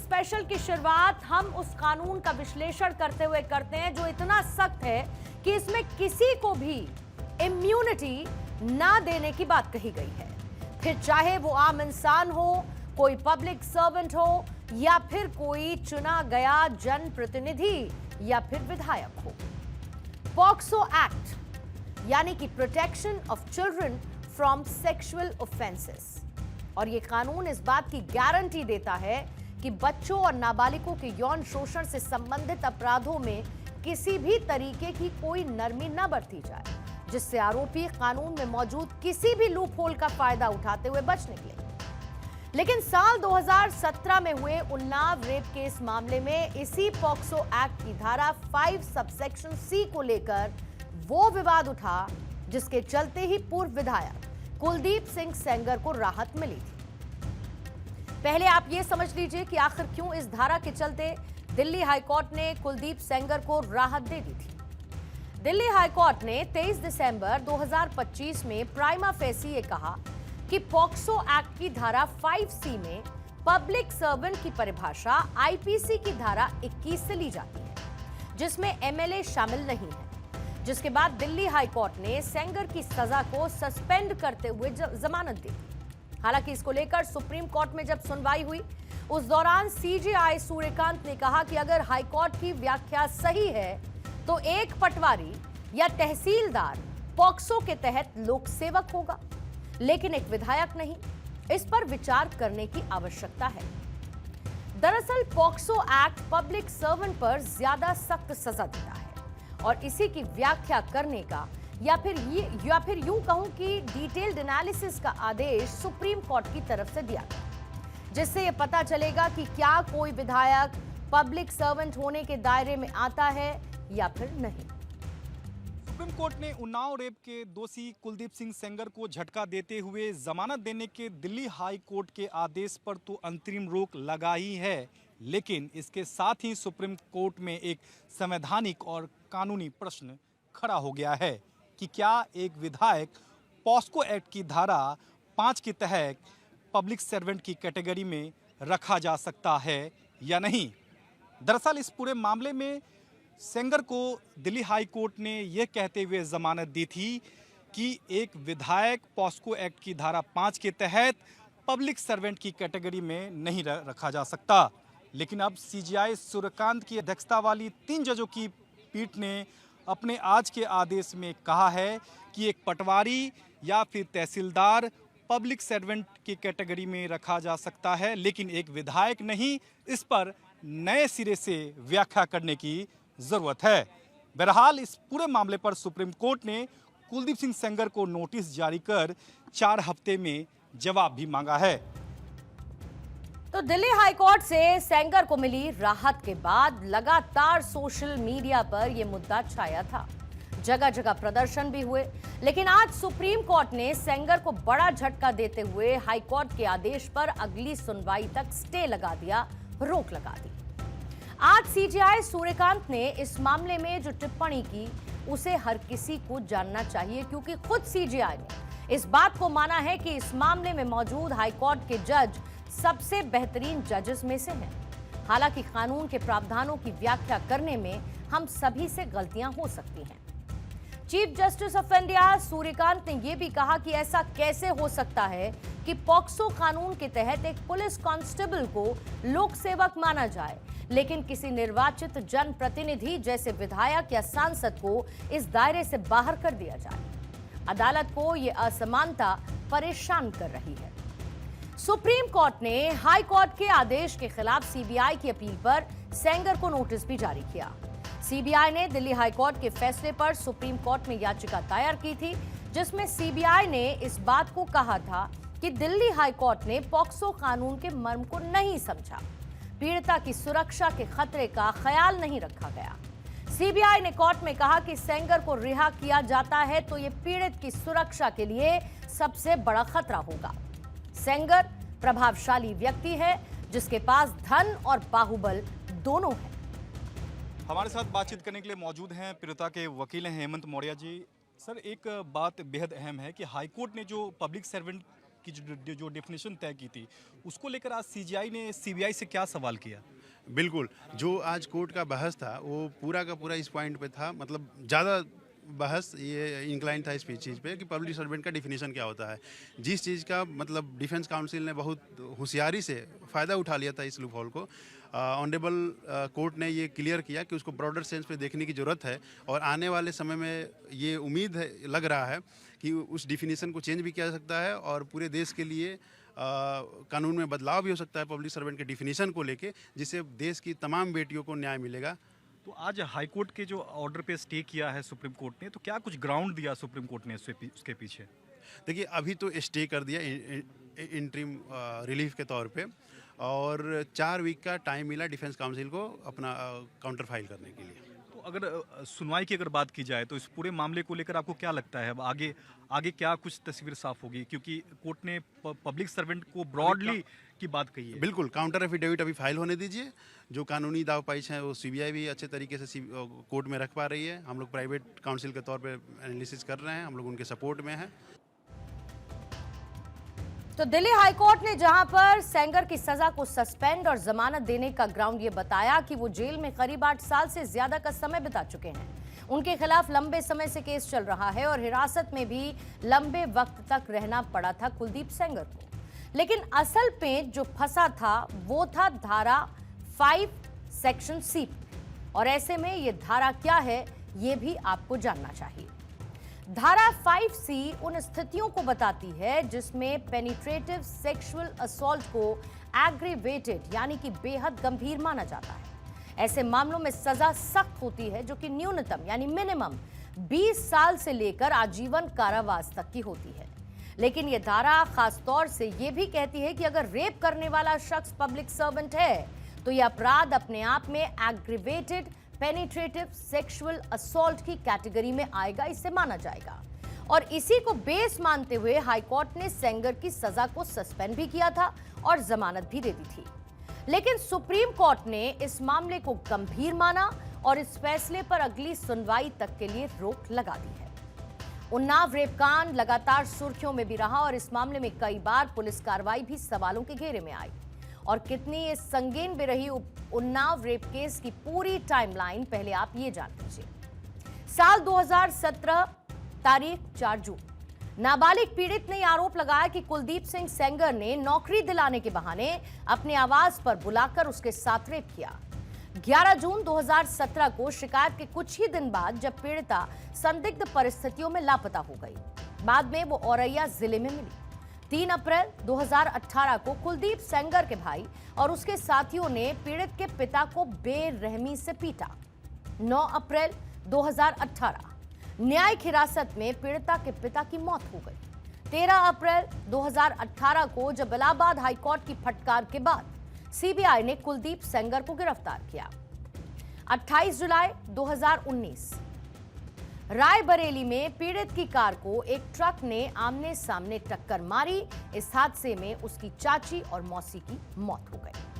Special की शुरुआत हम उस कानून का विश्लेषण करते हुए करते हैं जो इतना सख्त है कि इसमें किसी को भी इम्यूनिटी ना देने की बात कही गई है, फिर चाहे वो आम इंसान हो, कोई पब्लिक सर्वेंट हो या फिर कोई चुना गया जनप्रतिनिधि या फिर विधायक हो। पॉक्सो एक्ट यानी कि protection of children from sexual offences, और यह कानून इस बात की गारंटी देता है कि बच्चों और नाबालिगों के यौन शोषण से संबंधित अपराधों में किसी भी तरीके की कोई नरमी न बरती जाए, जिससे आरोपी कानून में मौजूद किसी भी लूप होल का फायदा उठाते हुए बच निकले। लेकिन साल 2017 में हुए उन्नाव रेप केस मामले में इसी पॉक्सो एक्ट की धारा 5 सबसेक्शन सी को लेकर वो विवाद उठा जिसके चलते ही पूर्व विधायक कुलदीप सिंह सेंगर को राहत मिली थी। पहले आप ये समझ लीजिए कि आखिर क्यों इस धारा के चलते दिल्ली हाईकोर्ट ने कुलदीप सेंगर को राहत दे दी थी। दिल्ली हाईकोर्ट ने 23 दिसंबर 2025 में प्राइमा फेसी ये कहा कि पॉक्सो एक्ट की धारा 5C में पब्लिक सर्वेंट की परिभाषा आईपीसी की धारा 21 से ली जाती है, जिसमें एमएलए शामिल नहीं है, जिसके बाद दिल्ली हाईकोर्ट ने सेंगर की सजा को सस्पेंड करते हुए जमानत दी। हालांकि इसको लेकर सुप्रीम कोर्ट में जब सुनवाई हुई, उस दौरान सीजेआई सूर्यकांत ने कहा कि अगर हाईकोर्ट की व्याख्या सही है तो एक पटवारी या तहसीलदार पॉक्सो के तहत लोक सेवक होगा, लेकिन एक विधायक नहीं। इस पर विचार करने की आवश्यकता है। दरअसल पॉक्सो एक्ट पब्लिक सर्वेंट पर ज्यादा सख्त सजा देता है और इसी की व्याख्या करने का या फिर यूं कहूं कि डिटेल्ड एनालिसिस का आदेश सुप्रीम कोर्ट की तरफ से दिया गया, जिससे यह पता चलेगा कि क्या कोई विधायक पब्लिक सर्वेंट होने के दायरे में आता है या फिर नहीं। सुप्रीम कोर्ट ने उन्नाव रेप के दोषी कुलदीप सिंह सेंगर को झटका देते हुए जमानत देने के दिल्ली हाई कोर्ट के आदेश पर तो अंतरिम रोक लगाई है, लेकिन इसके साथ ही सुप्रीम कोर्ट में एक संवैधानिक और कानूनी प्रश्न खड़ा हो गया है कि क्या एक विधायक पॉस्को एक्ट की धारा 5 के तहत पब्लिक सर्वेंट की कैटेगरी में रखा जा सकता है या नहीं। दरअसल इस पूरे मामले में सेंगर को दिल्ली हाई कोर्ट ने यह कहते हुए जमानत दी थी कि एक विधायक पॉस्को एक्ट की धारा 5 के तहत पब्लिक सर्वेंट की कैटेगरी में नहीं रखा जा सकता। लेकिन अब सीजेआई सूर्यकांत की अध्यक्षता वाली 3 जजों की पीठ ने अपने आज के आदेश में कहा है कि एक पटवारी या फिर तहसीलदार पब्लिक सर्वेंट की कैटेगरी में रखा जा सकता है, लेकिन एक विधायक नहीं। इस पर नए सिरे से व्याख्या करने की जरूरत है। बहरहाल इस पूरे मामले पर सुप्रीम कोर्ट ने कुलदीप सिंह सेंगर को नोटिस जारी कर 4 हफ्ते में जवाब भी मांगा है। तो दिल्ली हाईकोर्ट से सेंगर को मिली राहत के बाद लगातार सोशल मीडिया पर यह मुद्दा छाया था। जगह जगह प्रदर्शन भी हुए, लेकिन आज सुप्रीम कोर्ट ने सेंगर को बड़ा झटका देते हुए हाईकोर्ट के आदेश पर अगली सुनवाई तक स्टे लगा दिया, रोक लगा दी। आज सीजेआई सूर्यकांत ने इस मामले में जो टिप्पणी की उसे हर किसी को जानना चाहिए, क्योंकि खुद सीजेआई ने इस बात को माना है कि इस मामले में मौजूद हाईकोर्ट के जज सबसे बेहतरीन जजेस में से हैं। हालांकि कानून के प्रावधानों की व्याख्या करने में हम सभी से गलतियां हो सकती हैं। Chief justice of India Suryakant ने यह भी कहा कि ऐसा कैसे हो सकता है कि पॉक्सो कानून के तहत एक पुलिस कांस्टेबल को लोक सेवक माना जाए, लेकिन किसी निर्वाचित जनप्रतिनिधि जैसे विधायक या सांसद को इस दायरे से बाहर कर दिया जाए। अदालत को यह असमानता परेशान कर रही है। सुप्रीम कोर्ट ने हाई कोर्ट के आदेश के खिलाफ सीबीआई की अपील पर सेंगर को नोटिस भी जारी किया। सीबीआई ने दिल्ली हाई कोर्ट के फैसले पर सुप्रीम कोर्ट में याचिका दायर की थी, जिसमें सीबीआई ने इस बात को कहा था कि दिल्ली हाई कोर्ट ने पॉक्सो कानून के मर्म को नहीं समझा, पीड़िता की सुरक्षा के खतरे का ख्याल नहीं रखा गया। सीबीआई ने कोर्ट में कहा कि सेंगर को रिहा किया जाता है तो ये पीड़ित की सुरक्षा के लिए सबसे बड़ा खतरा होगा। सेंगर प्रभावशाली व्यक्ति है जिसके पास धन और बाहुबल दोनों है। हमारे साथ बातचीत करने के लिए मौजूद हैं पीड़िता के वकील हैं हेमंत मौर्य जी। सर, एक बात बेहद अहम है कि हाईकोर्ट ने जो पब्लिक सर्वेंट की जो डेफिनेशन तय की थी, उसको लेकर आज सीजीआई ने सीबीआई से क्या सवाल किया? बिल्कुल, जो आज कोर्ट का बहस था वो पूरा का पूरा इस पॉइंट पे था, मतलब ज़्यादा बहस ये इंक्लाइन था इस चीज़ पे कि पब्लिक सर्वेंट का डिफिनीशन क्या होता है। जिस चीज़ का मतलब डिफेंस काउंसिल ने बहुत होशियारी से फ़ायदा उठा लिया था इस लूप होल को, ऑनरेबल कोर्ट ने ये क्लियर किया कि उसको ब्रॉडर सेंस पे देखने की ज़रूरत है और आने वाले समय में ये उम्मीद है, लग रहा है कि उस डिफिनीशन को चेंज भी किया जा सकता है और पूरे देश के लिए कानून में बदलाव भी हो सकता है पब्लिक सर्वेंट के डिफिनीशन को लेके, जिससे देश की तमाम बेटियों को न्याय मिलेगा। तो आज हाईकोर्ट के जो ऑर्डर पे स्टे किया है सुप्रीम कोर्ट ने, तो क्या कुछ ग्राउंड दिया सुप्रीम कोर्ट ने उसके पीछे? देखिए, अभी तो स्टे कर दिया इंटरिम रिलीफ के तौर पे और 4 वीक का टाइम मिला डिफेंस काउंसिल को अपना काउंटर फाइल करने के लिए। तो अगर सुनवाई की अगर बात की जाए तो इस पूरे मामले को लेकर आपको क्या लगता है, अब आगे क्या कुछ तस्वीर साफ होगी? क्योंकि कोर्ट ने पब्लिक सर्वेंट को ब्रॉडली की बात कही है। बिल्कुल, काउंटर एफिडेविट अभी फाइल होने दीजिए। जो कानूनी दाव पेच हैं वो सीबीआई भी अच्छे तरीके से कोर्ट में रख पा रही है। हम लोग प्राइवेट काउंसिल के तौर पे एनालिसिस कर रहे हैं, हम लोग उनके सपोर्ट में हैं। तो दिल्ली हाईकोर्ट ने जहां पर सेंगर की सजा को सस्पेंड और जमानत देने का ग्राउंड ये बताया कि वो जेल में करीब 8 साल से ज्यादा का समय बिता चुके हैं। उनके खिलाफ लंबे समय से केस चल रहा है और हिरासत में भी लंबे वक्त तक रहना पड़ा था कुलदीप सेंगर को। लेकिन असल पेंच जो फंसा था वो था धारा 5 सेक्शन सी, और ऐसे में ये धारा क्या है ये भी आपको जानना चाहिए। धारा 5C उन स्थितियों को बताती है जिसमें पेनिट्रेटिव सेक्सुअल असॉल्ट को एग्रीवेटेड यानी कि बेहद गंभीर माना जाता है। ऐसे मामलों में सजा सख्त होती है जो कि न्यूनतम यानी मिनिमम 20 साल से लेकर आजीवन कारावास तक की होती है। लेकिन यह धारा खास तौर से यह भी कहती है कि अगर रेप करने वाला शख्स पब्लिक सर्वेंट है तो यह अपराध अपने आप में एग्रीवेटेड पेनिट्रेटिव सेक्सुअल असॉल्ट की कैटेगरी में आएगा, इसे माना जाएगा। और इसी को बेस मानते हुए हाईकोर्ट ने सेंगर की सजा को सस्पेंड भी किया था और जमानत भी दे दी थी। लेकिन सुप्रीम कोर्ट ने इस मामले को गंभीर माना और इस फैसले पर अगली सुनवाई तक के लिए रोक लगा दी है। उन्नाव रेप कांड लगातार सुर्खियों में भी रहा और इस मामले में कई बार पुलिस कार्रवाई भी सवालों के घेरे में आई। और कितनी ये संगीन भी रही उन्नाव रेप केस की पूरी टाइमलाइन पहले आप ये जान लीजिए। साल 2017 तारीख 4 जून, नाबालिग पीड़ित ने आरोप लगाया कि कुलदीप सिंह सेंगर ने नौकरी दिलाने के बहाने अपने आवास पर बुलाकर उसके साथ रेप किया। 11 जून 2017 को शिकायत के कुछ ही दिन बाद जब पीड़िता संदिग्ध परिस्थितियों में लापता हो गई, बाद में वो औरैया जिले में मिली। 3 अप्रैल 2018 को कुलदीप सेंगर के भाई और उसके साथियों ने पीड़ित के पिता को बेरहमी से पीटा। 9 अप्रैल 2018 न्यायिक हिरासत में पीड़िता के पिता की मौत हो गई। 13 अप्रैल 2018 को जब इलाहाबाद हाईकोर्ट की फटकार के बाद सीबीआई ने कुलदीप सेंगर को गिरफ्तार किया। 28 जुलाई 2019 रायबरेली में पीड़ित की कार को एक ट्रक ने आमने सामने टक्कर मारी। इस हादसे में उसकी चाची और मौसी की मौत हो गई।